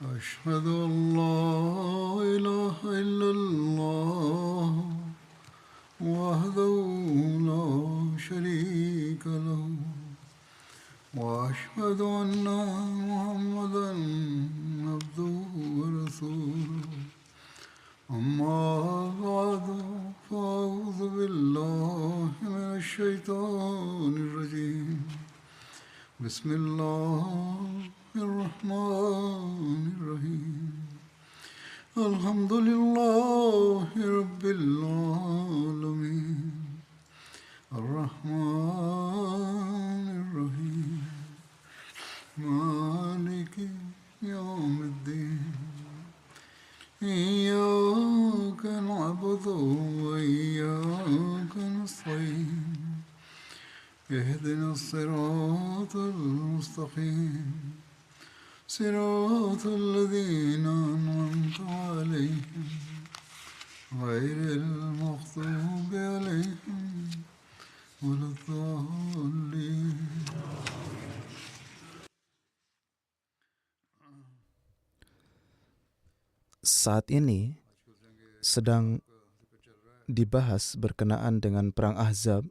أشهد أن لا إله إلا الله وحده لا شريك له وأشهد أن محمدا عبده ورسوله أما بعد فأعوذ بالله من الشيطان الرجيم بسم الله الرحمن الرحيم الحمد لله رب العالمين الرحمن الرحيم مالك يوم الدين إياك نعبد وإياك نستعين اهدنا الصراط المستقيم صراط الذين أنعمت عليهم غير المغضوب عليهم ولا الضالين. Saat ini sedang dibahas berkenaan dengan Perang Ahzab.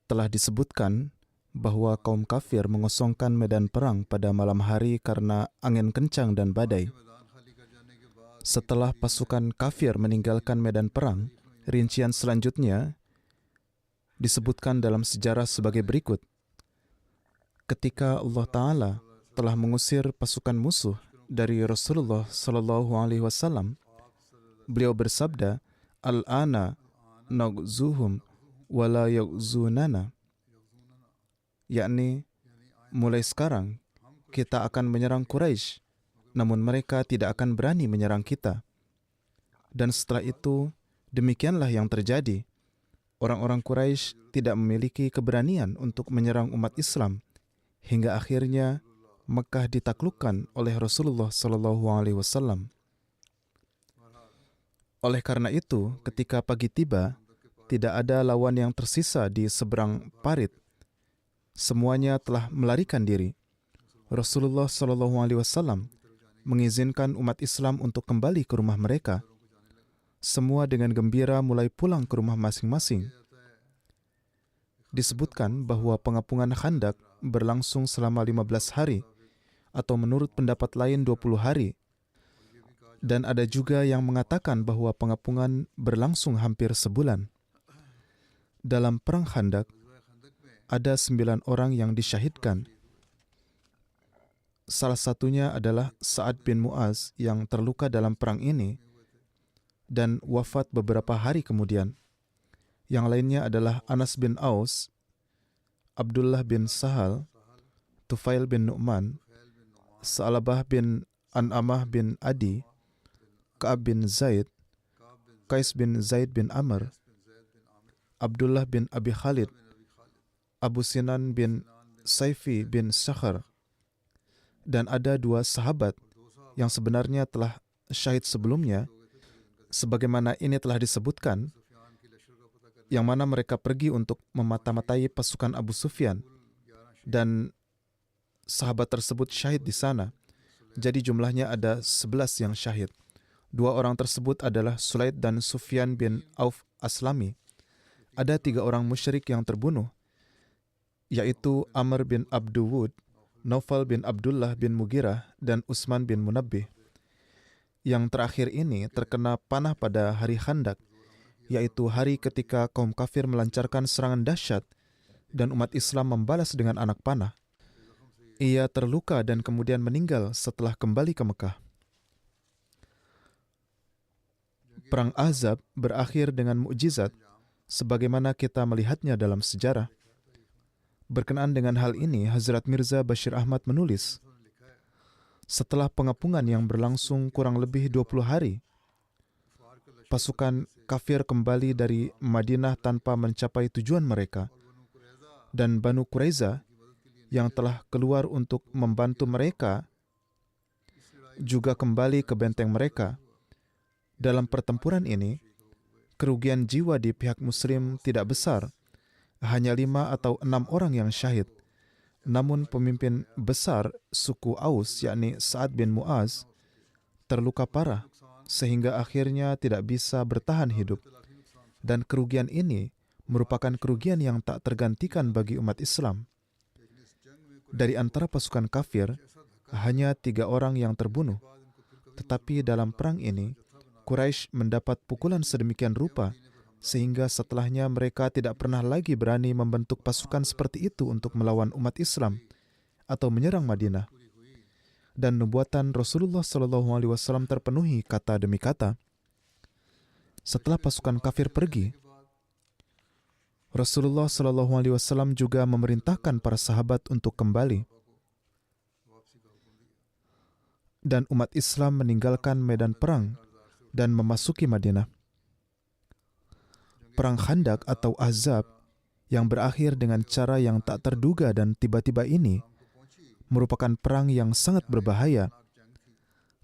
Telah disebutkan bahwa kaum kafir mengosongkan medan perang pada malam hari karena angin kencang dan badai. Setelah pasukan kafir meninggalkan medan perang, rincian selanjutnya disebutkan dalam sejarah sebagai berikut. Ketika Allah Ta'ala telah mengusir pasukan musuh dari Rasulullah SAW, beliau bersabda, Al-ana nagzuhum wala yagzunana, yakni mulai sekarang kita akan menyerang Quraisy, namun mereka tidak akan berani menyerang kita. Dan setelah itu demikianlah yang terjadi. Orang-orang Quraisy tidak memiliki keberanian untuk menyerang umat Islam hingga akhirnya Mekah ditaklukkan oleh Rasulullah SAW. Oleh karena itu, ketika pagi tiba, tidak ada lawan yang tersisa di seberang parit. Semuanya telah melarikan diri. Rasulullah SAW mengizinkan umat Islam untuk kembali ke rumah mereka. Semua dengan gembira mulai pulang ke rumah masing-masing. Disebutkan bahwa pengepungan Khandak berlangsung selama 15 hari, atau menurut pendapat lain 20 hari. Dan ada juga yang mengatakan bahwa pengepungan berlangsung hampir sebulan. Dalam perang Khandak, ada 9 orang yang disyahidkan. Salah satunya adalah Sa'ad bin Mu'az yang terluka dalam perang ini dan wafat beberapa hari kemudian. Yang lainnya adalah Anas bin Aus, Abdullah bin Sahal, Tufail bin Nu'man, Sa'labah bin An'amah bin Adi, Ka'ab bin Zaid, Qais bin Zaid bin Amr, Abdullah bin Abi Khalid, Abu Sinan bin Saifi bin Sakhar, dan ada 2 sahabat yang sebenarnya telah syahid sebelumnya, sebagaimana ini telah disebutkan, yang mana mereka pergi untuk memata-matai pasukan Abu Sufyan, dan sahabat tersebut syahid di sana. Jadi jumlahnya ada 11 yang syahid. 2 orang tersebut adalah Sulaid dan Sufyan bin Auf Aslami. Ada 3 orang musyrik yang terbunuh, yaitu Amr bin Abduwud, Naufal bin Abdullah bin Mugirah, dan Utsman bin Munabbih. Yang terakhir ini terkena panah pada hari Khandak, yaitu hari ketika kaum kafir melancarkan serangan dahsyat dan umat Islam membalas dengan anak panah. Ia terluka dan kemudian meninggal setelah kembali ke Mekah. Perang Ahzab berakhir dengan mukjizat sebagaimana kita melihatnya dalam sejarah. Berkenaan dengan hal ini, Hazrat Mirza Bashir Ahmad menulis, setelah pengepungan yang berlangsung kurang lebih 20 hari, pasukan kafir kembali dari Madinah tanpa mencapai tujuan mereka, dan Banu Quraiza yang telah keluar untuk membantu mereka juga kembali ke benteng mereka. Dalam pertempuran ini, kerugian jiwa di pihak Muslim tidak besar, hanya 5 atau 6 orang yang syahid. Namun pemimpin besar suku Aus, yakni Sa'ad bin Mu'az, terluka parah sehingga akhirnya tidak bisa bertahan hidup. Dan kerugian ini merupakan kerugian yang tak tergantikan bagi umat Islam. Dari antara pasukan kafir, hanya 3 orang yang terbunuh. Tetapi dalam perang ini, Quraisy mendapat pukulan sedemikian rupa, sehingga setelahnya mereka tidak pernah lagi berani membentuk pasukan seperti itu untuk melawan umat Islam atau menyerang Madinah. Dan nubuatan Rasulullah SAW terpenuhi kata demi kata. Setelah pasukan kafir pergi, Rasulullah SAW juga memerintahkan para sahabat untuk kembali. Dan umat Islam meninggalkan medan perang dan memasuki Madinah. Perang Khandak atau Ahzab yang berakhir dengan cara yang tak terduga dan tiba-tiba ini merupakan perang yang sangat berbahaya.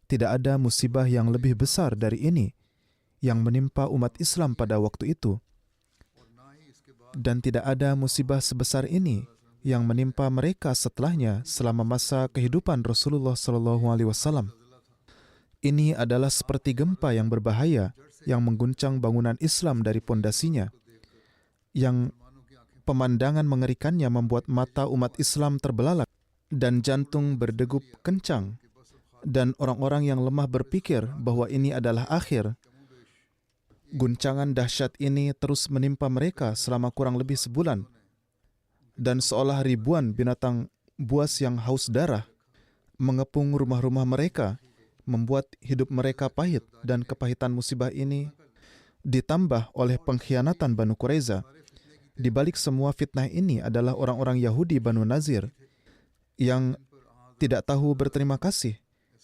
Tidak ada musibah yang lebih besar dari ini yang menimpa umat Islam pada waktu itu. Dan tidak ada musibah sebesar ini yang menimpa mereka setelahnya selama masa kehidupan Rasulullah SAW. Ini adalah seperti gempa yang berbahaya yang mengguncang bangunan Islam dari pondasinya, yang pemandangan mengerikannya membuat mata umat Islam terbelalak dan jantung berdegup kencang, dan orang-orang yang lemah berpikir bahwa ini adalah akhir. Guncangan dahsyat ini terus menimpa mereka selama kurang lebih sebulan, dan seolah ribuan binatang buas yang haus darah mengepung rumah-rumah mereka, membuat hidup mereka pahit, dan kepahitan musibah ini ditambah oleh pengkhianatan Banu Quraiza. Di balik semua fitnah ini adalah orang-orang Yahudi Banu Nazir yang tidak tahu berterima kasih,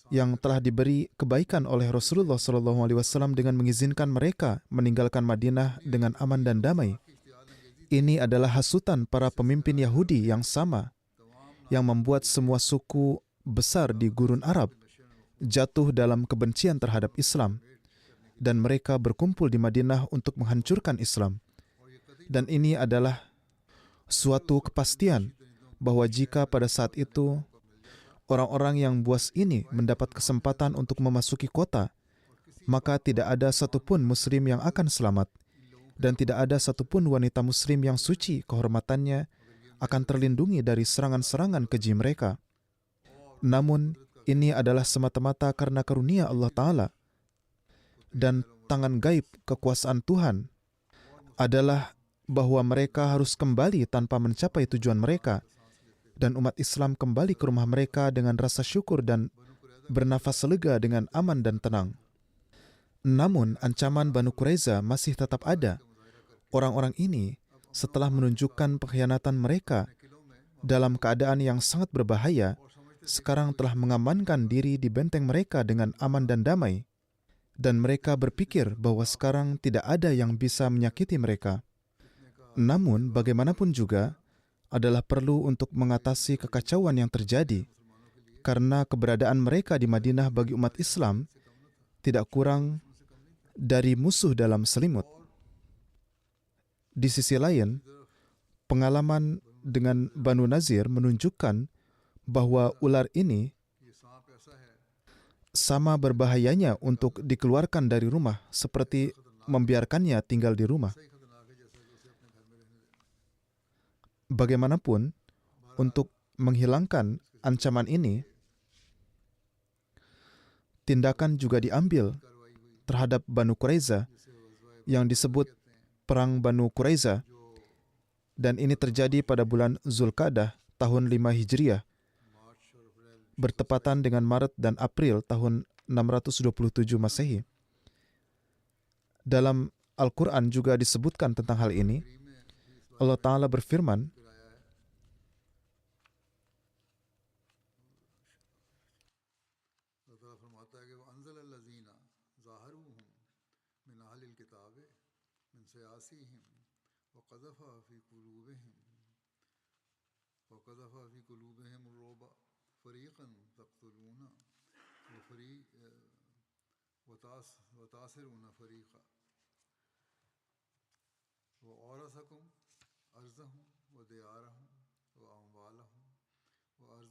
yang telah diberi kebaikan oleh Rasulullah SAW dengan mengizinkan mereka meninggalkan Madinah dengan aman dan damai. Ini adalah hasutan para pemimpin Yahudi yang sama, yang membuat semua suku besar di gurun Arab jatuh dalam kebencian terhadap Islam, dan mereka berkumpul di Madinah untuk menghancurkan Islam. Dan ini adalah suatu kepastian bahwa jika pada saat itu orang-orang yang buas ini mendapat kesempatan untuk memasuki kota, maka tidak ada satupun Muslim yang akan selamat, dan tidak ada satupun wanita Muslim yang suci kehormatannya akan terlindungi dari serangan-serangan keji mereka. Namun, ini adalah semata-mata karena karunia Allah Ta'ala, dan tangan gaib kekuasaan Tuhan adalah bahwa mereka harus kembali tanpa mencapai tujuan mereka, dan umat Islam kembali ke rumah mereka dengan rasa syukur dan bernafas lega dengan aman dan tenang. Namun, ancaman Banu Quraiza masih tetap ada. Orang-orang ini, setelah menunjukkan pengkhianatan mereka dalam keadaan yang sangat berbahaya, sekarang telah mengamankan diri di benteng mereka dengan aman dan damai. Dan mereka berpikir bahwa sekarang tidak ada yang bisa menyakiti mereka. Namun, bagaimanapun juga, adalah perlu untuk mengatasi kekacauan yang terjadi, karena keberadaan mereka di Madinah bagi umat Islam tidak kurang dari musuh dalam selimut. Di sisi lain, pengalaman dengan Banu Nazir menunjukkan bahwa ular ini sama berbahayanya untuk dikeluarkan dari rumah seperti membiarkannya tinggal di rumah. Bagaimanapun, untuk menghilangkan ancaman ini, tindakan juga diambil terhadap Banu Quraiza yang disebut Perang Banu Quraiza, dan ini terjadi pada bulan Zulqa'dah tahun 5 Hijriah, bertepatan dengan Maret dan April tahun 627 Masehi. Dalam Al-Quran juga disebutkan tentang hal ini. Allah Ta'ala berfirman,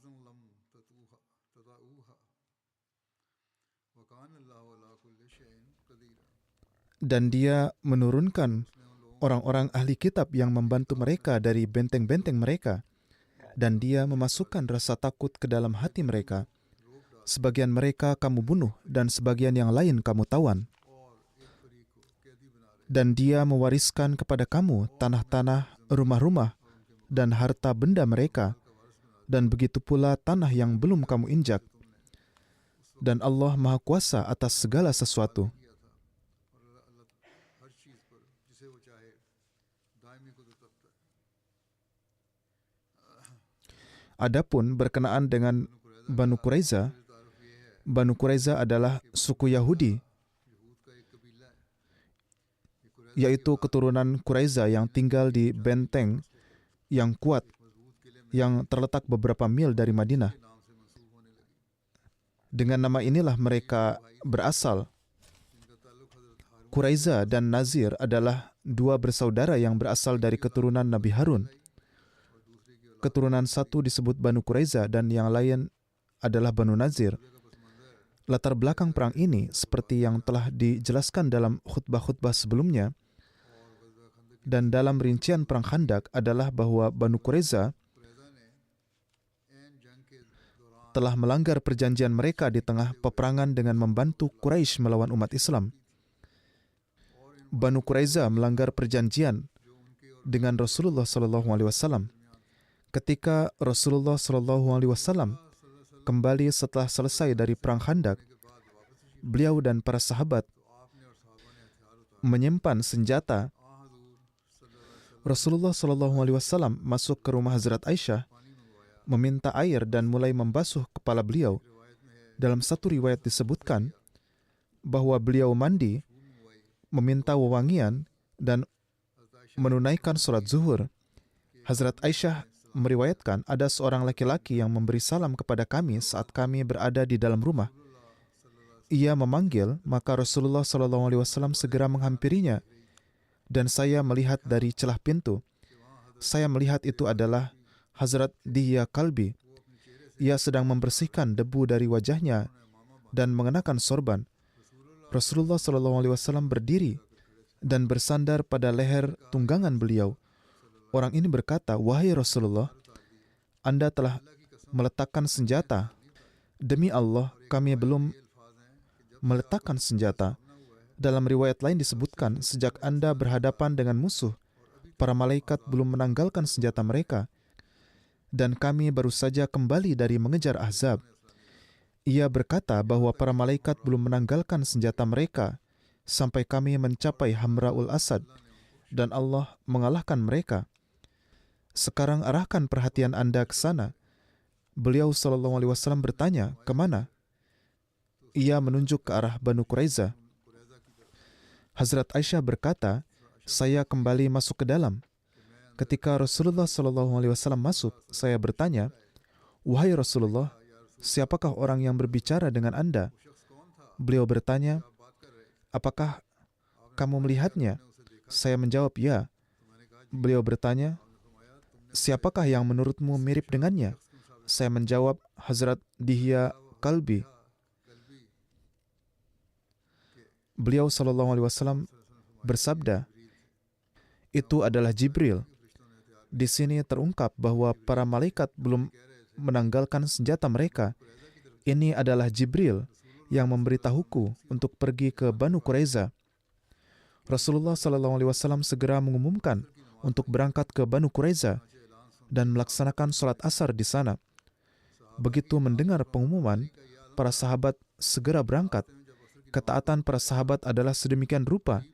أرضا لم تطئوها وكان الله على كل شيء قدير. Dan dia menurunkan orang-orang ahli kitab yang membantu mereka dari benteng-benteng mereka. Dan dia memasukkan rasa takut ke dalam hati mereka. Sebagian mereka kamu bunuh dan sebagian yang lain kamu tawan. Dan dia mewariskan kepada kamu tanah-tanah, rumah-rumah, dan harta benda mereka. Dan begitu pula tanah yang belum kamu injak. Dan Allah Maha Kuasa atas segala sesuatu. Adapun berkenaan dengan Banu Quraiza, Banu Quraiza adalah suku Yahudi, yaitu keturunan Quraiza yang tinggal di benteng yang kuat yang terletak beberapa mil dari Madinah. Dengan nama inilah mereka berasal. Quraiza dan Nazir adalah dua bersaudara yang berasal dari keturunan Nabi Harun. Keturunan satu disebut Banu Quraiza dan yang lain adalah Banu Nazir. Latar belakang perang ini seperti yang telah dijelaskan dalam khutbah-khutbah sebelumnya dan dalam rincian perang Khandak adalah bahwa Banu Quraiza telah melanggar perjanjian mereka di tengah peperangan dengan membantu Quraisy melawan umat Islam. Banu Quraiza melanggar perjanjian dengan Rasulullah SAW. Ketika Rasulullah SAW kembali setelah selesai dari perang Khandak, beliau dan para sahabat menyimpan senjata. Rasulullah SAW masuk ke rumah Hazrat Aisyah, meminta air dan mulai membasuh kepala beliau. Dalam satu riwayat disebutkan bahwa beliau mandi, meminta wewangian, dan menunaikan sholat zuhur. Hazrat Aisyah meriwayatkan ada seorang laki-laki yang memberi salam kepada kami saat kami berada di dalam rumah. Ia memanggil, maka Rasulullah SAW segera menghampirinya, dan saya melihat dari celah pintu. Saya melihat itu adalah Hazrat Dihya Kalbi. Ia sedang membersihkan debu dari wajahnya dan mengenakan sorban. Rasulullah SAW berdiri dan bersandar pada leher tunggangan beliau. Orang ini berkata, "Wahai Rasulullah, Anda telah meletakkan senjata. Demi Allah, kami belum meletakkan senjata." Dalam riwayat lain disebutkan, sejak Anda berhadapan dengan musuh, para malaikat belum menanggalkan senjata mereka, dan kami baru saja kembali dari mengejar Ahzab. Ia berkata bahwa para malaikat belum menanggalkan senjata mereka sampai kami mencapai Hamraul Asad, dan Allah mengalahkan mereka. Sekarang arahkan perhatian Anda ke sana. Beliau SAW bertanya, "Kemana?" Ia menunjuk ke arah Banu Quraiza. Hazrat Aisyah berkata, "Saya kembali masuk ke dalam." Ketika Rasulullah SAW masuk, saya bertanya, "Wahai Rasulullah, siapakah orang yang berbicara dengan Anda?" Beliau bertanya, "Apakah kamu melihatnya?" Saya menjawab, "Ya." Beliau bertanya, "Siapakah yang menurutmu mirip dengannya?" Saya menjawab, "Hazrat Dihya Kalbi." Beliau SAW bersabda, "Itu adalah Jibril." Di sini terungkap bahwa para malaikat belum menanggalkan senjata mereka. Ini adalah Jibril yang memberitahuku untuk pergi ke Banu Quraiza. Rasulullah SAW segera mengumumkan untuk berangkat ke Banu Quraiza dan melaksanakan sholat asar di sana. Begitu mendengar pengumuman, para sahabat segera berangkat. Ketaatan para sahabat adalah sedemikian rupa,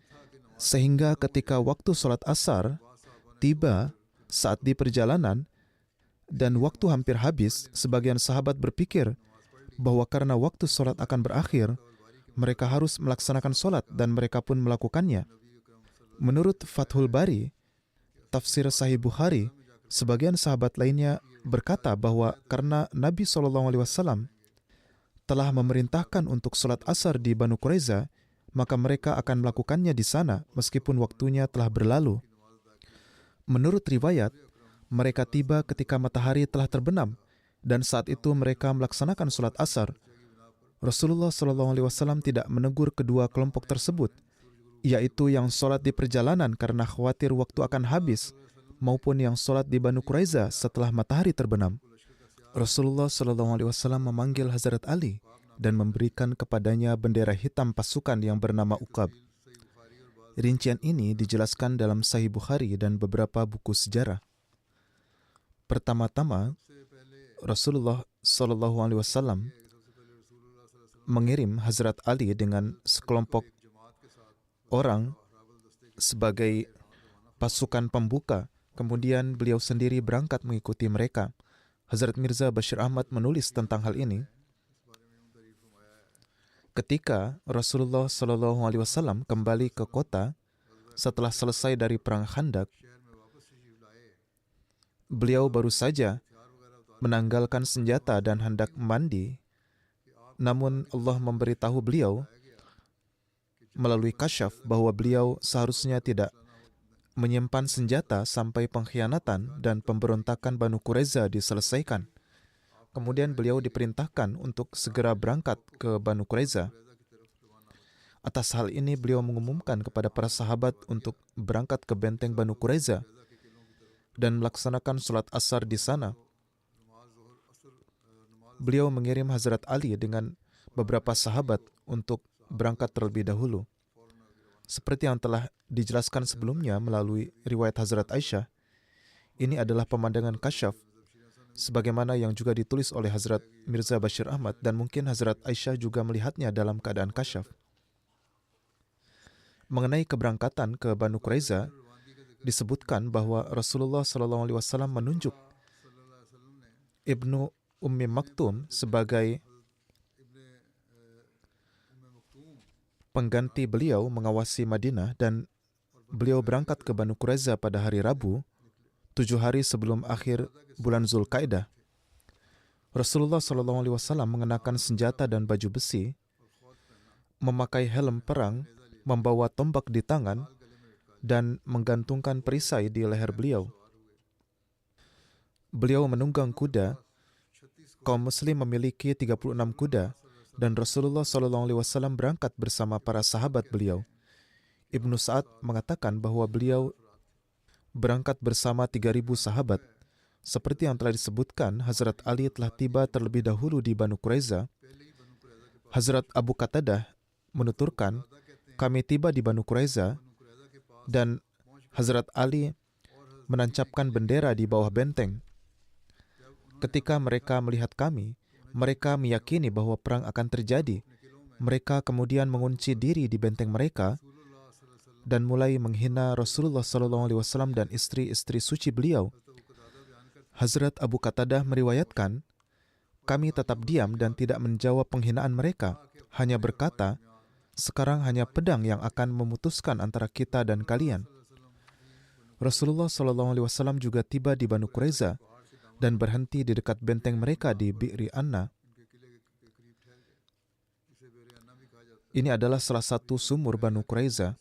sehingga ketika waktu sholat asar tiba saat di perjalanan dan waktu hampir habis, sebagian sahabat berpikir bahwa karena waktu sholat akan berakhir, mereka harus melaksanakan sholat dan mereka pun melakukannya. Menurut Fathul Bari, tafsir Sahih Bukhari, sebagian sahabat lainnya berkata bahwa karena Nabi SAW telah memerintahkan untuk sholat asar di Banu Quraiza, maka mereka akan melakukannya di sana meskipun waktunya telah berlalu. Menurut riwayat, mereka tiba ketika matahari telah terbenam Dan saat itu mereka melaksanakan sholat asar. Rasulullah SAW tidak menegur kedua kelompok tersebut, yaitu yang sholat di perjalanan karena khawatir waktu akan habis, maupun yang sholat di Banu Quraiza setelah matahari terbenam. Rasulullah SAW memanggil Hazrat Ali dan memberikan kepadanya bendera hitam pasukan yang bernama Uqab. Rincian ini dijelaskan dalam Sahih Bukhari dan beberapa buku sejarah. Pertama-tama, Rasulullah SAW mengirim Hazrat Ali dengan sekelompok orang sebagai pasukan pembuka. Kemudian beliau sendiri berangkat mengikuti mereka. Hazrat Mirza Bashir Ahmad menulis tentang hal ini. Ketika Rasulullah SAW kembali ke kota setelah selesai dari perang Khandak, beliau baru saja menanggalkan senjata dan hendak mandi. Namun Allah memberitahu beliau melalui kasyaf bahwa beliau seharusnya tidak menyimpan senjata sampai pengkhianatan dan pemberontakan Banu Quraiza diselesaikan. Kemudian beliau diperintahkan untuk segera berangkat ke Banu Quraiza. Atas hal ini beliau mengumumkan kepada para sahabat untuk berangkat ke benteng Banu Quraiza dan melaksanakan sholat asar di sana. Beliau mengirim Hazrat Ali dengan beberapa sahabat untuk berangkat terlebih dahulu. Seperti yang telah dijelaskan sebelumnya melalui riwayat Hazrat Aisyah, ini adalah pemandangan kasyaf, sebagaimana yang juga ditulis oleh Hazrat Mirza Bashir Ahmad, dan mungkin Hazrat Aisyah juga melihatnya dalam keadaan kasyaf. Mengenai keberangkatan ke Banu Quraiza, disebutkan bahwa Rasulullah SAW menunjuk Ibnu Ummi Maktum sebagai pengganti beliau mengawasi Madinah, dan beliau berangkat ke Banu Quraiza pada hari Rabu, 7 hari sebelum akhir bulan Zulkaidah. Rasulullah SAW mengenakan senjata dan baju besi, memakai helm perang, membawa tombak di tangan, dan menggantungkan perisai di leher beliau. Beliau menunggang kuda. Kaum muslim memiliki 36 kuda, dan Rasulullah SAW berangkat bersama para sahabat beliau. Ibnu Sa'ad mengatakan bahwa beliau berangkat bersama 3.000 sahabat. Seperti yang telah disebutkan, Hazrat Ali telah tiba terlebih dahulu di Banu Quraiza. Hazrat Abu Qatadah menuturkan, kami tiba di Banu Quraiza dan Hazrat Ali menancapkan bendera di bawah benteng. Ketika mereka melihat kami, mereka meyakini bahwa perang akan terjadi. Mereka kemudian mengunci diri di benteng mereka dan mulai menghina Rasulullah SAW dan istri-istri suci beliau. Hazrat Abu Qatadah meriwayatkan, kami tetap diam dan tidak menjawab penghinaan mereka, hanya berkata, sekarang hanya pedang yang akan memutuskan antara kita dan kalian. Rasulullah SAW juga tiba di Banu Quraiza dan berhenti di dekat benteng mereka di Bi'ri Anna. Ini adalah salah satu sumur Banu Quraiza.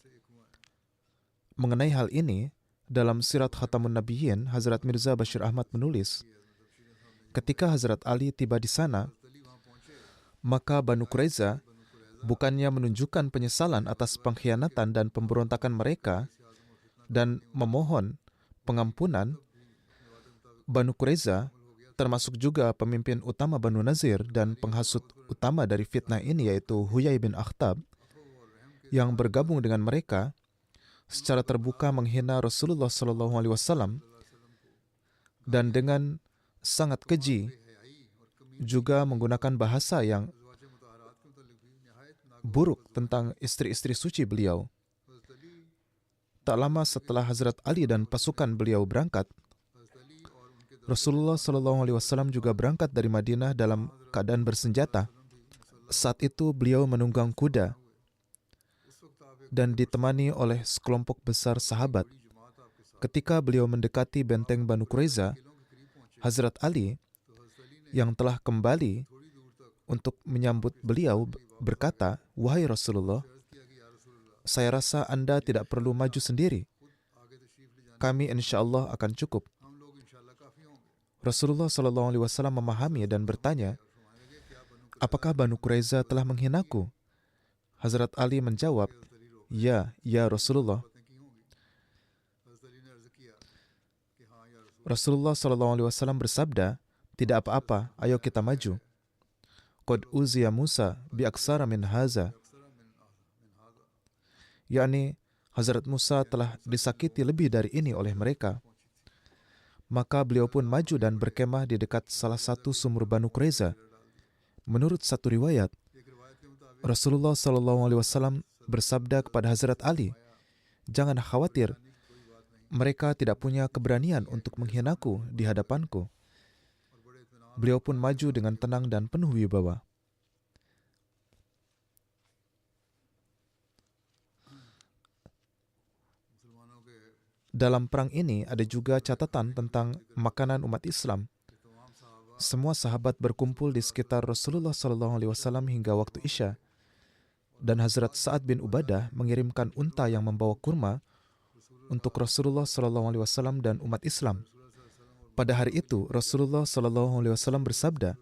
Mengenai hal ini, dalam Sirat Khatamun Nabiyyin, Hazrat Mirza Bashir Ahmad menulis, ketika Hazrat Ali tiba di sana, maka Banu Quraiza bukannya menunjukkan penyesalan atas pengkhianatan dan pemberontakan mereka dan memohon pengampunan. Banu Quraiza, termasuk juga pemimpin utama Banu Nazir dan penghasut utama dari fitnah ini, yaitu Huyai bin Akhtab, yang bergabung dengan mereka, secara terbuka menghina Rasulullah SAW dan dengan sangat keji juga menggunakan bahasa yang buruk tentang istri-istri suci beliau. Tak lama setelah Hazrat Ali dan pasukan beliau berangkat, Rasulullah SAW juga berangkat dari Madinah dalam keadaan bersenjata. Saat itu beliau menunggang kuda dan ditemani oleh sekelompok besar sahabat. Ketika beliau mendekati benteng Banu Quraiza, Hazrat Ali yang telah kembali untuk menyambut beliau berkata, wahai Rasulullah, saya rasa Anda tidak perlu maju sendiri. Kami insya Allah akan cukup. Rasulullah SAW memahami dan bertanya, apakah Banu Quraiza telah menghinaku? Hazrat Ali menjawab, ya Rasulullah. Rasulullah SAW bersabda, tidak apa-apa, ayo kita maju. Qad uziya Musa bi aksara min haza. Yakni, Hazrat Musa telah disakiti lebih dari ini oleh mereka. Maka beliau pun maju dan berkemah di dekat salah satu sumur Banu Quraiza. Menurut satu riwayat, Rasulullah SAW bersabda kepada Hazrat Ali, jangan khawatir, mereka tidak punya keberanian untuk menghinaku di hadapanku. Beliau pun maju dengan tenang dan penuh wibawa. Dalam perang ini ada juga catatan tentang makanan umat Islam. Semua sahabat berkumpul di sekitar Rasulullah SAW hingga waktu Isya, dan Hazrat Sa'ad bin Ubadah mengirimkan unta yang membawa kurma untuk Rasulullah SAW dan umat Islam. Pada hari itu, Rasulullah SAW bersabda,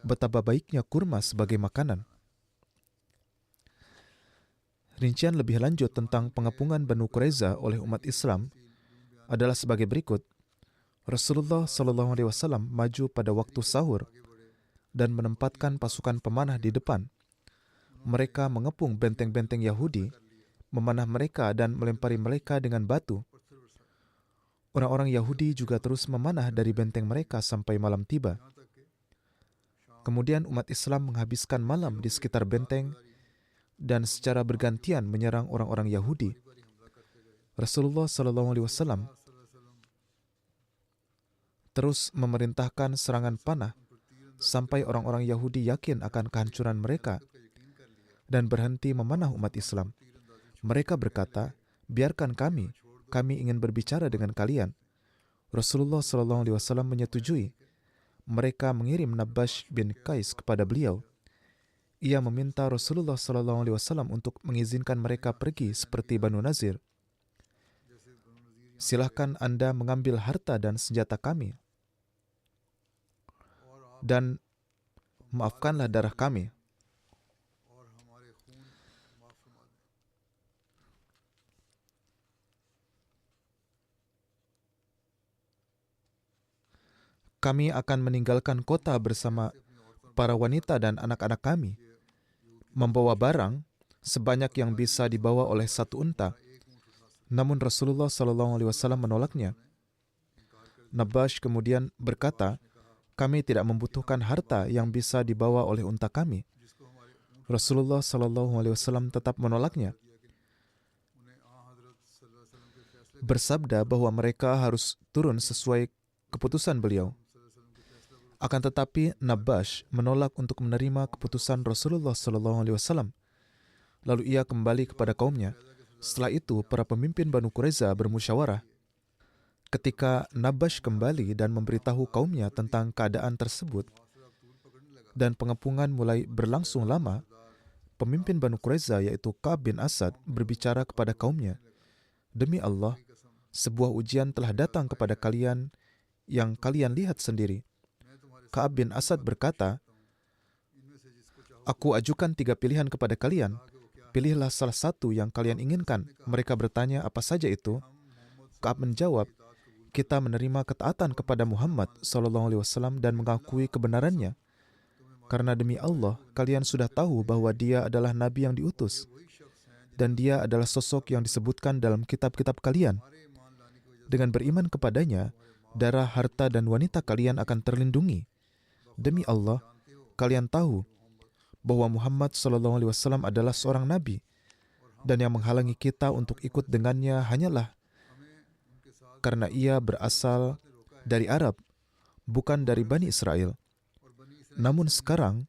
betapa baiknya kurma sebagai makanan. Rincian lebih lanjut tentang pengepungan Banu Quraiza oleh umat Islam adalah sebagai berikut. Rasulullah SAW maju pada waktu sahur dan menempatkan pasukan pemanah di depan. Mereka mengepung benteng-benteng Yahudi, memanah mereka dan melempari mereka dengan batu. Orang-orang Yahudi juga terus memanah dari benteng mereka sampai malam tiba. Kemudian umat Islam menghabiskan malam di sekitar benteng dan secara bergantian menyerang orang-orang Yahudi. Rasulullah SAW terus memerintahkan serangan panah sampai orang-orang Yahudi yakin akan kehancuran mereka dan berhenti memanah umat Islam. Mereka berkata, biarkan kami ingin berbicara dengan kalian. Rasulullah SAW menyetujui. Mereka mengirim Nabash bin Qais kepada beliau. Ia meminta Rasulullah SAW untuk mengizinkan mereka pergi seperti Banu Nazir. Silahkan Anda mengambil harta dan senjata kami, dan maafkanlah darah kami. Kami akan meninggalkan kota bersama para wanita dan anak-anak kami, membawa barang sebanyak yang bisa dibawa oleh satu unta. Namun Rasulullah SAW menolaknya. Nabash kemudian berkata, kami tidak membutuhkan harta yang bisa dibawa oleh unta kami. Rasulullah SAW tetap menolaknya, bersabda bahwa mereka harus turun sesuai keputusan beliau. Akan tetapi Nabash menolak untuk menerima keputusan Rasulullah SAW. Lalu ia kembali kepada kaumnya. Setelah itu, para pemimpin Banu Quraiza bermusyawarah. Ketika Nabash kembali dan memberitahu kaumnya tentang keadaan tersebut dan pengepungan mulai berlangsung lama, pemimpin Banu Quraiza yaitu Ka'ab bin Asad berbicara kepada kaumnya, demi Allah, sebuah ujian telah datang kepada kalian yang kalian lihat sendiri. Ka'ab bin Asad berkata, aku ajukan 3 pilihan kepada kalian. Pilihlah salah satu yang kalian inginkan. Mereka bertanya, apa saja itu? Ka'ab menjawab, kita menerima ketaatan kepada Muhammad SAW dan mengakui kebenarannya. Karena demi Allah, kalian sudah tahu bahwa dia adalah Nabi yang diutus. Dan dia adalah sosok yang disebutkan dalam kitab-kitab kalian. Dengan beriman kepadanya, darah, harta, dan wanita kalian akan terlindungi. Demi Allah, kalian tahu bahwa Muhammad SAW adalah seorang Nabi. Dan yang menghalangi kita untuk ikut dengannya hanyalah karena ia berasal dari Arab, bukan dari Bani Israel. Namun sekarang,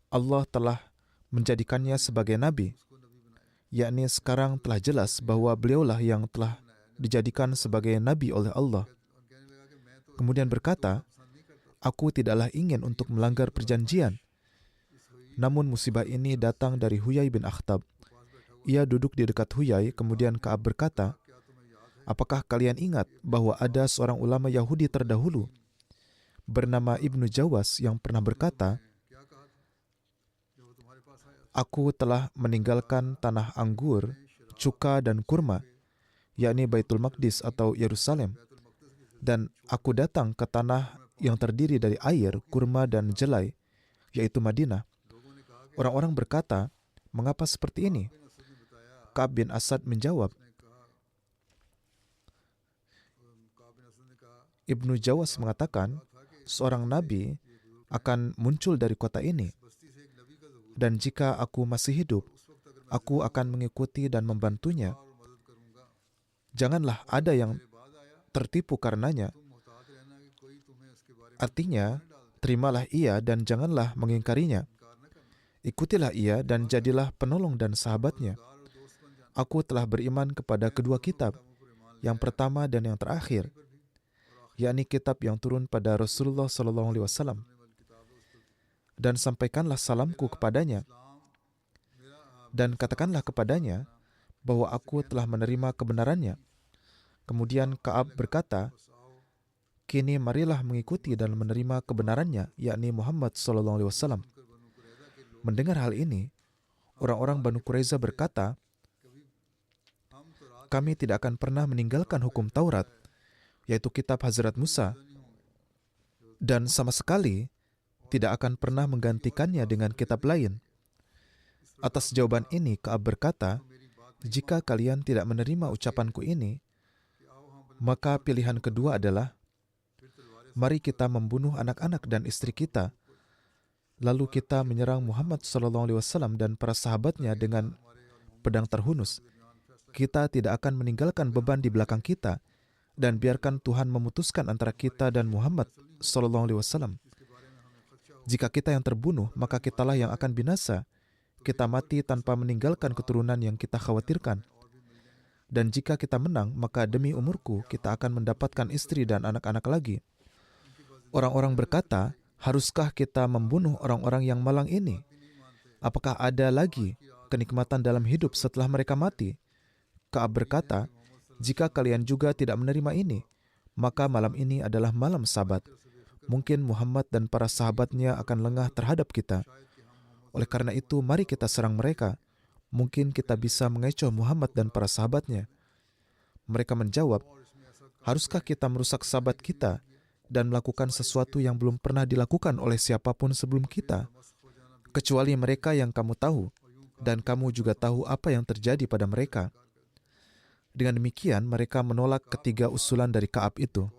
Allah telah menjadikannya sebagai Nabi. Yakni sekarang telah jelas bahwa beliaulah yang telah dijadikan sebagai Nabi oleh Allah. Kemudian berkata, aku tidaklah ingin untuk melanggar perjanjian. Namun musibah ini datang dari Huyai bin Akhtab. Ia duduk di dekat Huyai, kemudian Ka'ab berkata, apakah kalian ingat bahwa ada seorang ulama Yahudi terdahulu bernama Ibnu Jawas yang pernah berkata, aku telah meninggalkan tanah anggur, cuka dan kurma, yakni Baitul Maqdis atau Yerusalem, dan aku datang ke tanah yang terdiri dari air, kurma dan jelai, yaitu Madinah. Orang-orang berkata, mengapa seperti ini? Ka'ab bin Asad menjawab, Ibnu Jawas mengatakan, seorang nabi akan muncul dari kota ini, dan jika aku masih hidup, aku akan mengikuti dan membantunya. Janganlah ada yang tertipu karenanya. Artinya, terimalah ia dan janganlah mengingkarinya. Ikutilah ia dan jadilah penolong dan sahabatnya. Aku telah beriman kepada kedua kitab, yang pertama dan yang terakhir, yakni kitab yang turun pada Rasulullah SAW. Dan sampaikanlah salamku kepadanya, dan katakanlah kepadanya bahwa aku telah menerima kebenarannya. Kemudian Ka'ab berkata, kini marilah mengikuti dan menerima kebenarannya, yakni Muhammad SAW. Mendengar hal ini, orang-orang Banu Quraiza berkata, kami tidak akan pernah meninggalkan hukum Taurat, yaitu kitab Hazrat Musa, dan sama sekali tidak akan pernah menggantikannya dengan kitab lain. Atas jawaban ini, Ka'ab berkata, jika kalian tidak menerima ucapanku ini, maka pilihan kedua adalah, mari kita membunuh anak-anak dan istri kita, lalu kita menyerang Muhammad SAW dan para sahabatnya dengan pedang terhunus. Kita tidak akan meninggalkan beban di belakang kita, dan biarkan Tuhan memutuskan antara kita dan Muhammad SAW. Jika kita yang terbunuh, maka kitalah yang akan binasa. Kita mati tanpa meninggalkan keturunan yang kita khawatirkan. Dan jika kita menang, maka demi umurku, kita akan mendapatkan istri dan anak-anak lagi. Orang-orang berkata, haruskah kita membunuh orang-orang yang malang ini? Apakah ada lagi kenikmatan dalam hidup setelah mereka mati? Ka'ab berkata, jika kalian juga tidak menerima ini, maka malam ini adalah malam Sabat. Mungkin Muhammad dan para sahabatnya akan lengah terhadap kita. Oleh karena itu, mari kita serang mereka. Mungkin kita bisa mengecoh Muhammad dan para sahabatnya. Mereka menjawab, haruskah kita merusak sahabat kita dan melakukan sesuatu yang belum pernah dilakukan oleh siapapun sebelum kita? Kecuali mereka yang kamu tahu, dan kamu juga tahu apa yang terjadi pada mereka. Dengan demikian, mereka menolak ketiga usulan dari Ka'ab itu.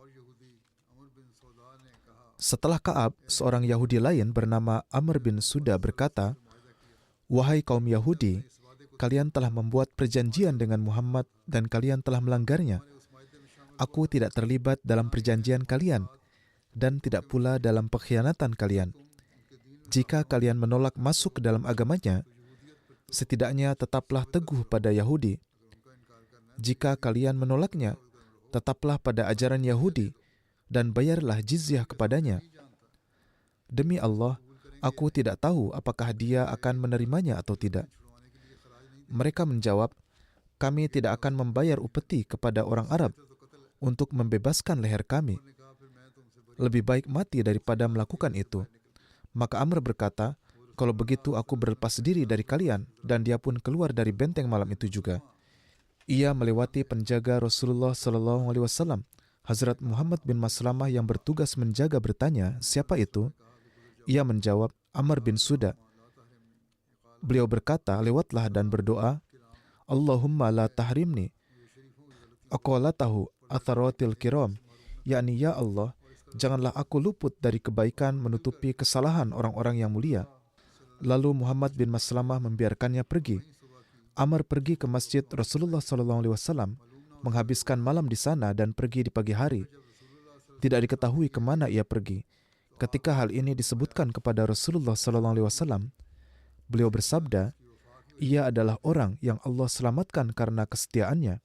Setelah Ka'ab, seorang Yahudi lain bernama Amr bin Suda berkata, wahai kaum Yahudi, kalian telah membuat perjanjian dengan Muhammad dan kalian telah melanggarnya. Aku tidak terlibat dalam perjanjian kalian dan tidak pula dalam pengkhianatan kalian. Jika kalian menolak masuk ke dalam agamanya, setidaknya tetaplah teguh pada Yahudi. Jika kalian menolaknya, tetaplah pada ajaran Yahudi dan bayarlah jizyah kepadanya. Demi Allah, aku tidak tahu apakah dia akan menerimanya atau tidak. Mereka menjawab, kami tidak akan membayar upeti kepada orang Arab untuk membebaskan leher kami. Lebih baik mati daripada melakukan itu. Maka Amr berkata, kalau begitu aku berlepas diri dari kalian, dan dia pun keluar dari benteng malam itu juga. Ia melewati penjaga Rasulullah SAW. Hazrat Muhammad bin Maslamah yang bertugas menjaga bertanya, siapa itu? Ia menjawab, Amr bin Suda. Beliau berkata, lewatlah dan berdoa, Allahumma la tahrimni aqwalatahu atharatil kiram, yakni ya Allah, janganlah aku luput dari kebaikan menutupi kesalahan orang-orang yang mulia. Lalu Muhammad bin Maslamah membiarkannya pergi. Amr pergi ke masjid Rasulullah SAW, menghabiskan malam di sana dan pergi di pagi hari. Tidak diketahui kemana ia pergi. Ketika hal ini disebutkan kepada Rasulullah SAW, beliau bersabda, ia adalah orang yang Allah selamatkan karena kesetiaannya.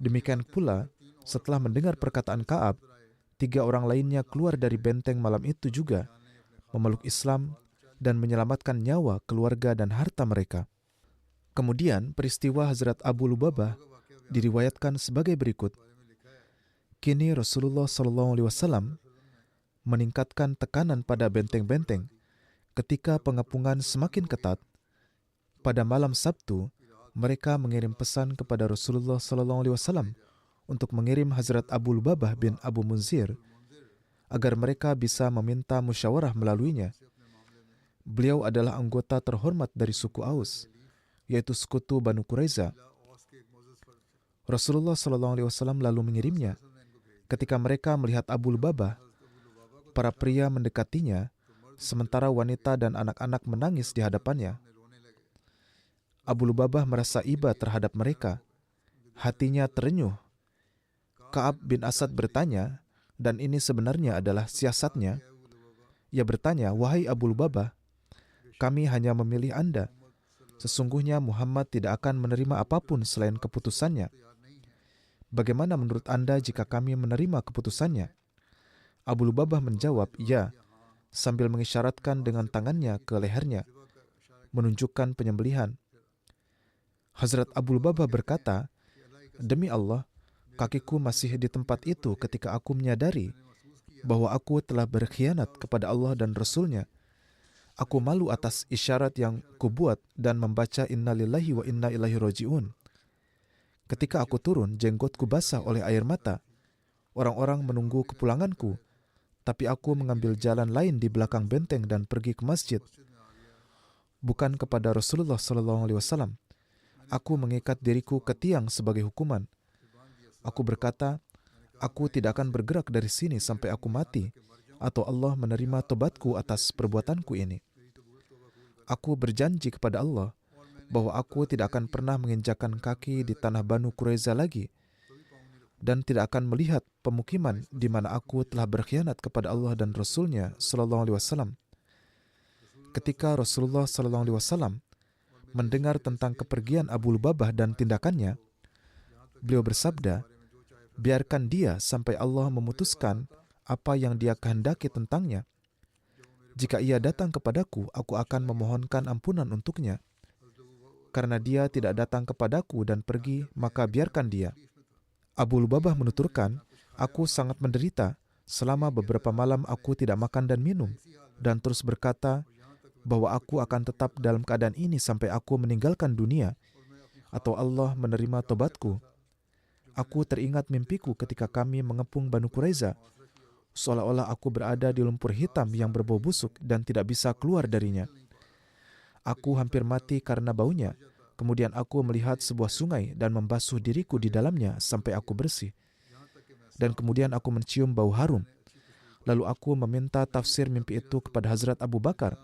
Demikian pula, setelah mendengar perkataan Ka'ab, 3 orang lainnya keluar dari benteng malam itu juga, memeluk Islam dan menyelamatkan nyawa, keluarga dan harta mereka. Kemudian peristiwa Hazrat Abu Lubabah diriwayatkan sebagai berikut. Kini Rasulullah SAW meningkatkan tekanan pada benteng-benteng ketika pengepungan semakin ketat. Pada malam Sabtu, mereka mengirim pesan kepada Rasulullah SAW untuk mengirim Hazrat Abu Lubabah bin Abu Munzir agar mereka bisa meminta musyawarah melaluinya. Beliau adalah anggota terhormat dari suku Aus, yaitu sekutu Banu Quraiza. Rasulullah SAW lalu mengirimnya. Ketika mereka melihat Abu Lubabah, para pria mendekatinya, sementara wanita dan anak-anak menangis di hadapannya. Abu Lubabah merasa iba terhadap mereka. Hatinya terenyuh. Ka'ab bin Asad bertanya, dan ini sebenarnya adalah siasatnya. Ia bertanya, "Wahai Abu Lubabah, kami hanya memilih Anda. Sesungguhnya Muhammad tidak akan menerima apapun selain keputusannya. Bagaimana menurut Anda jika kami menerima keputusannya?" Abu Lubabah menjawab, "Ya," sambil mengisyaratkan dengan tangannya ke lehernya, menunjukkan penyembelihan. Hazrat Abu Lubabah berkata, "Demi Allah, kakiku masih di tempat itu ketika aku menyadari bahwa aku telah berkhianat kepada Allah dan Rasul-Nya. Aku malu atas isyarat yang kubuat dan membaca Inna lillahi wa inna ilaihi raji'un. Ketika aku turun, jenggotku basah oleh air mata. Orang-orang menunggu kepulanganku, tapi aku mengambil jalan lain di belakang benteng dan pergi ke masjid. Bukan kepada Rasulullah SAW. Aku mengikat diriku ke tiang sebagai hukuman. Aku berkata, aku tidak akan bergerak dari sini sampai aku mati, atau Allah menerima tobatku atas perbuatanku ini. Aku berjanji kepada Allah bahwa aku tidak akan pernah menginjakkan kaki di tanah Banu Quraiza lagi dan tidak akan melihat pemukiman di mana aku telah berkhianat kepada Allah dan Rasul-Nya SAW. Ketika Rasulullah SAW mendengar tentang kepergian Abu Lubabah dan tindakannya, beliau bersabda, "Biarkan dia sampai Allah memutuskan apa yang dia kehendaki tentangnya. Jika ia datang kepadaku, aku akan memohonkan ampunan untuknya. Karena dia tidak datang kepadaku dan pergi, maka biarkan dia." Abu Lubabah menuturkan, "Aku sangat menderita. Selama beberapa malam aku tidak makan dan minum, dan terus berkata bahwa aku akan tetap dalam keadaan ini sampai aku meninggalkan dunia, atau Allah menerima tobatku. Aku teringat mimpiku ketika kami mengepung Banu Quraiza, seolah-olah aku berada di lumpur hitam yang berbau busuk dan tidak bisa keluar darinya. Aku hampir mati karena baunya. Kemudian aku melihat sebuah sungai dan membasuh diriku di dalamnya sampai aku bersih. Dan kemudian aku mencium bau harum. Lalu aku meminta tafsir mimpi itu kepada Hazrat Abu Bakar.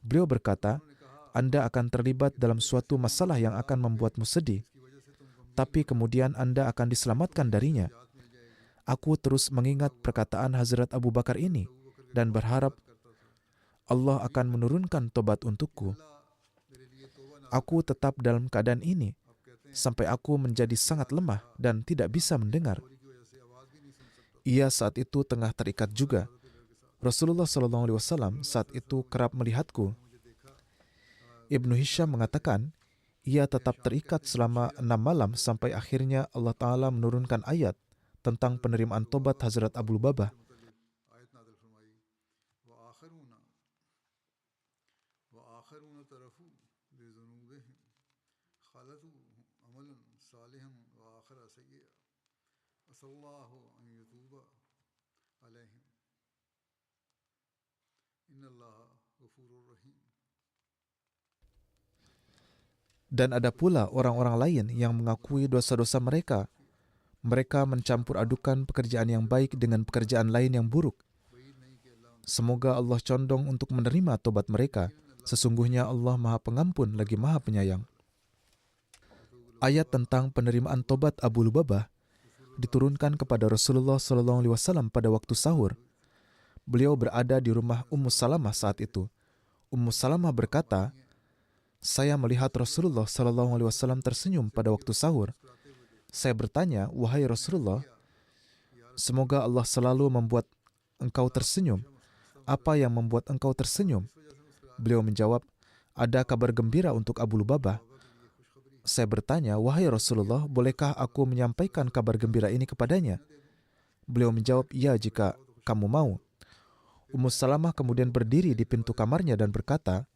Beliau berkata, Anda akan terlibat dalam suatu masalah yang akan membuatmu sedih, tapi kemudian Anda akan diselamatkan darinya. Aku terus mengingat perkataan Hazrat Abu Bakar ini dan berharap Allah akan menurunkan tobat untukku. Aku tetap dalam keadaan ini sampai aku menjadi sangat lemah dan tidak bisa mendengar. Ia saat itu tengah terikat juga. Rasulullah SAW saat itu kerap melihatku. Ibnu Hisham mengatakan, ia tetap terikat selama 6 malam sampai akhirnya Allah Ta'ala menurunkan ayat tentang penerimaan tobat Hazrat Abu Lubabah. Dan ada pula orang-orang lain yang mengakui dosa-dosa mereka. Mereka mencampur adukan pekerjaan yang baik dengan pekerjaan lain yang buruk. Semoga Allah condong untuk menerima tobat mereka. Sesungguhnya Allah Maha Pengampun lagi Maha Penyayang. Ayat tentang penerimaan tobat Abu Lubabah diturunkan kepada Rasulullah SAW pada waktu sahur. Beliau berada di rumah Ummu Salamah saat itu. Ummu Salamah berkata, saya melihat Rasulullah SAW tersenyum pada waktu sahur. Saya bertanya, wahai Rasulullah, semoga Allah selalu membuat engkau tersenyum. Apa yang membuat engkau tersenyum? Beliau menjawab, ada kabar gembira untuk Abu Lubabah. saya bertanya, "Wahai Rasulullah, bolehkah aku menyampaikan kabar gembira ini kepadanya?" Beliau menjawab, "Ya, jika kamu mau." Ummu Salamah kemudian berdiri di pintu kamarnya dan berkata,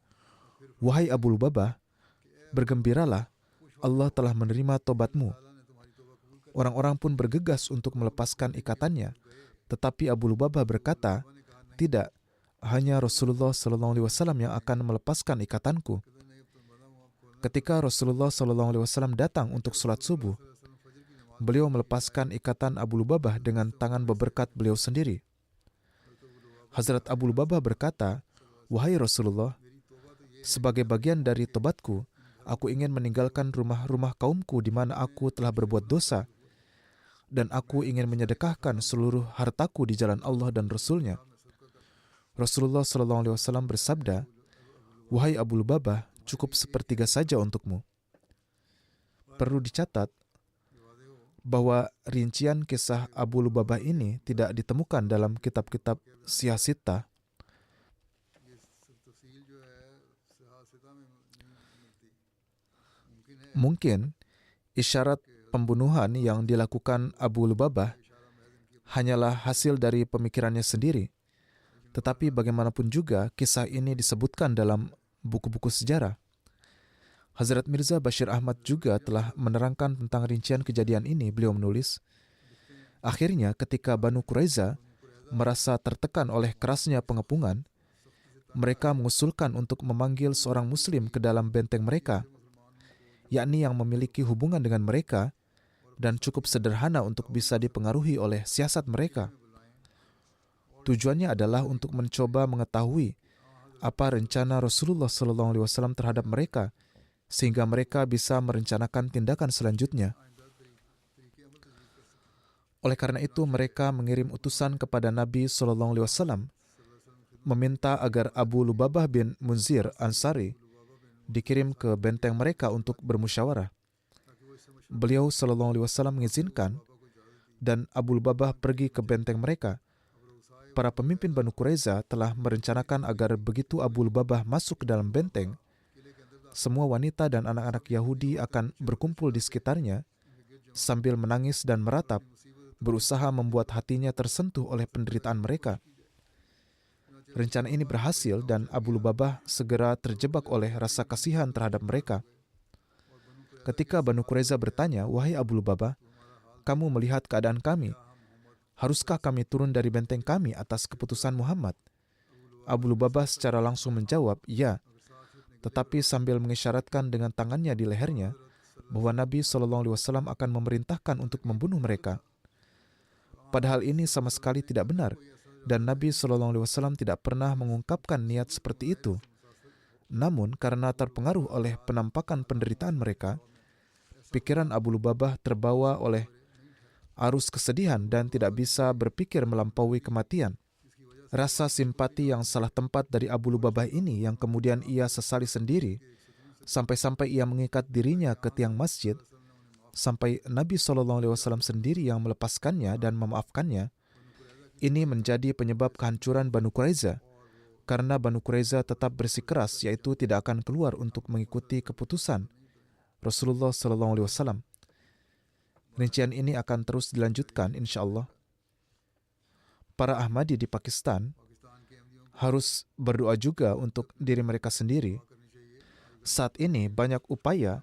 "Wahai Abu Lubabah, bergembiralah, Allah telah menerima tobatmu." Orang-orang pun bergegas untuk melepaskan ikatannya, tetapi Abu Lubabah berkata, "Tidak, hanya Rasulullah SAW yang akan melepaskan ikatanku." Ketika Rasulullah SAW datang untuk sholat subuh, beliau melepaskan ikatan Abu Lubabah dengan tangan beberkat beliau sendiri. Hazrat Abu Lubabah berkata, "Wahai Rasulullah, sebagai bagian dari tobatku, aku ingin meninggalkan rumah-rumah kaumku di mana aku telah berbuat dosa, dan aku ingin menyedekahkan seluruh hartaku di jalan Allah dan Rasul-Nya." Rasulullah SAW bersabda, "Wahai Abu Lubabah, cukup sepertiga saja untukmu." Perlu dicatat bahwa rincian kisah Abu Lubabah ini tidak ditemukan dalam kitab-kitab Siyah Sittah. Mungkin isyarat pembunuhan yang dilakukan Abu Lubabah hanyalah hasil dari pemikirannya sendiri. Tetapi bagaimanapun juga, kisah ini disebutkan dalam buku-buku sejarah. Hazrat Mirza Bashir Ahmad juga telah menerangkan tentang rincian kejadian ini. Beliau menulis, "Akhirnya ketika Banu Quraiza merasa tertekan oleh kerasnya pengepungan, mereka mengusulkan untuk memanggil seorang muslim ke dalam benteng mereka, yakni yang memiliki hubungan dengan mereka dan cukup sederhana untuk bisa dipengaruhi oleh siasat mereka. Tujuannya adalah untuk mencoba mengetahui apa rencana Rasulullah SAW terhadap mereka, sehingga mereka bisa merencanakan tindakan selanjutnya. Oleh karena itu, mereka mengirim utusan kepada Nabi SAW meminta agar Abu Lubabah bin Munzir Ansari dikirim ke benteng mereka untuk bermusyawarah. Beliau SAW mengizinkan, dan Abu Lubabah pergi ke benteng mereka. Para pemimpin Banu Quraiza telah merencanakan agar begitu Abu Lubabah masuk ke dalam benteng, semua wanita dan anak-anak Yahudi akan berkumpul di sekitarnya sambil menangis dan meratap, berusaha membuat hatinya tersentuh oleh penderitaan mereka. Rencana ini berhasil dan Abu Lubabah segera terjebak oleh rasa kasihan terhadap mereka. Ketika Banu Quraiza bertanya, "Wahai Abu Lubabah, kamu melihat keadaan kami. Haruskah kami turun dari benteng kami atas keputusan Muhammad?" Abu Lubabah secara langsung menjawab, "Ya," tetapi sambil mengisyaratkan dengan tangannya di lehernya bahwa Nabi SAW akan memerintahkan untuk membunuh mereka. Padahal ini sama sekali tidak benar, dan Nabi SAW tidak pernah mengungkapkan niat seperti itu. Namun, karena terpengaruh oleh penampakan penderitaan mereka, pikiran Abu Lubabah terbawa oleh arus kesedihan dan tidak bisa berpikir melampaui kematian. Rasa simpati yang salah tempat dari Abu Lubabah ini yang kemudian ia sesali sendiri, sampai-sampai ia mengikat dirinya ke tiang masjid, sampai Nabi SAW sendiri yang melepaskannya dan memaafkannya. Ini menjadi penyebab kehancuran Banu Quraiza, karena Banu Quraiza tetap bersikeras, yaitu tidak akan keluar untuk mengikuti keputusan Rasulullah SAW. Rincian ini akan terus dilanjutkan, insya Allah. Para Ahmadi di Pakistan harus berdoa juga untuk diri mereka sendiri. Saat ini banyak upaya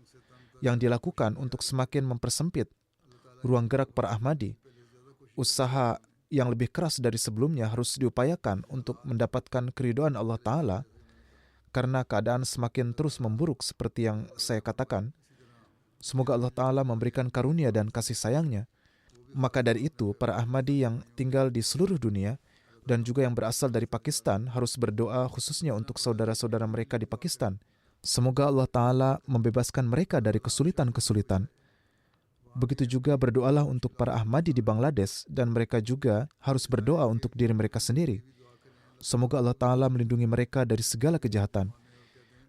yang dilakukan untuk semakin mempersempit ruang gerak para Ahmadi. Usaha yang lebih keras dari sebelumnya harus diupayakan untuk mendapatkan keridhaan Allah Ta'ala, karena keadaan semakin terus memburuk seperti yang saya katakan. Semoga Allah Ta'ala memberikan karunia dan kasih sayangnya. Maka dari itu, para Ahmadi yang tinggal di seluruh dunia dan juga yang berasal dari Pakistan harus berdoa khususnya untuk saudara-saudara mereka di Pakistan. Semoga Allah Ta'ala membebaskan mereka dari kesulitan-kesulitan. Begitu juga berdoalah untuk para Ahmadi di Bangladesh, dan mereka juga harus berdoa untuk diri mereka sendiri. Semoga Allah Ta'ala melindungi mereka dari segala kejahatan.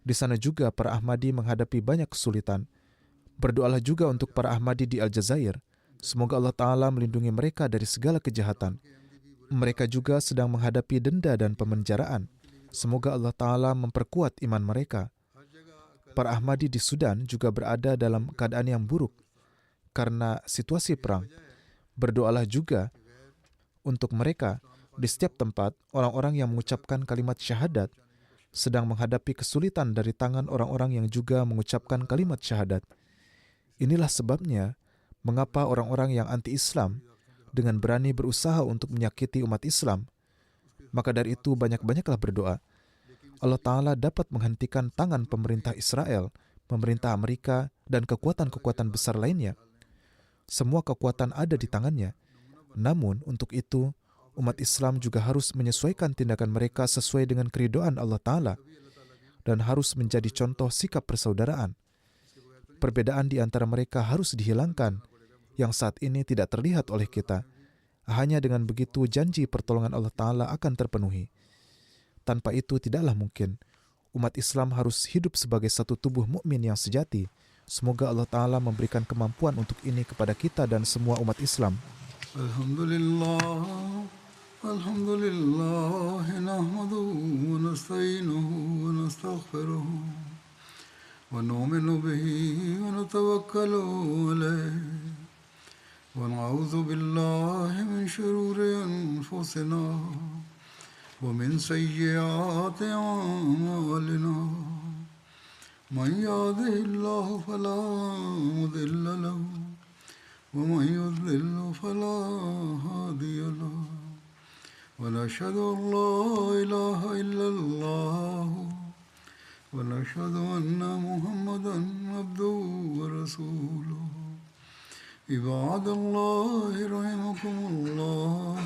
Di sana juga para Ahmadi menghadapi banyak kesulitan. Berdoalah juga untuk para Ahmadi di Aljazair. Semoga Allah Ta'ala melindungi mereka dari segala kejahatan. Mereka juga sedang menghadapi denda dan pemenjaraan. Semoga Allah Ta'ala memperkuat iman mereka. Para Ahmadi di Sudan juga berada dalam keadaan yang buruk karena situasi perang. Berdoalah juga untuk mereka. Di setiap tempat, orang-orang yang mengucapkan kalimat syahadat sedang menghadapi kesulitan dari tangan orang-orang yang juga mengucapkan kalimat syahadat. Inilah sebabnya mengapa orang-orang yang anti-Islam dengan berani berusaha untuk menyakiti umat Islam. Maka dari itu banyak-banyaklah berdoa. Allah Ta'ala dapat menghentikan tangan pemerintah Israel, pemerintah Amerika, dan kekuatan-kekuatan besar lainnya. Semua kekuatan ada di tangannya. Namun, untuk itu, umat Islam juga harus menyesuaikan tindakan mereka sesuai dengan keridhaan Allah Ta'ala dan harus menjadi contoh sikap persaudaraan. Perbedaan di antara mereka harus dihilangkan, yang saat ini tidak terlihat oleh kita. Hanya dengan begitu janji pertolongan Allah Ta'ala akan terpenuhi. Tanpa itu tidaklah mungkin. Umat Islam harus hidup sebagai satu tubuh mukmin yang sejati. Semoga Allah Ta'ala memberikan kemampuan untuk ini kepada kita dan semua umat Islam. Alhamdulillah, alhamdulillah, nahmaduhu wa nasta'inuhu wa nastaghfiruhu wa nu'minu bihi wa natawakkalu alayhi wa na'udzu billahi min shururi anfusina ومن سيئات أعمالنا من يهده الله فلا مضل له ومن يضلل فلا هادي له ونشهد أن لا إله إلا الله ونشهد أن محمدا عبده ورسوله عباد الله رحمكم الله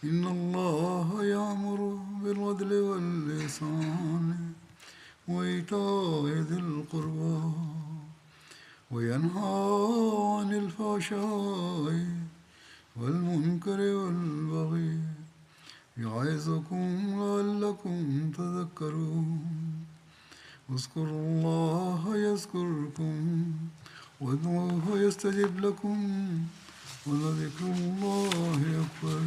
إن الله يأمر بالعدل والإحسان وإيتاء ذي القربى وينهى عن الفحشاء والمنكر والبغي يعظكم لعلكم تذكرون اذكروا الله يذكركم وادعوه يستجب لكم ولذكر الله أكبر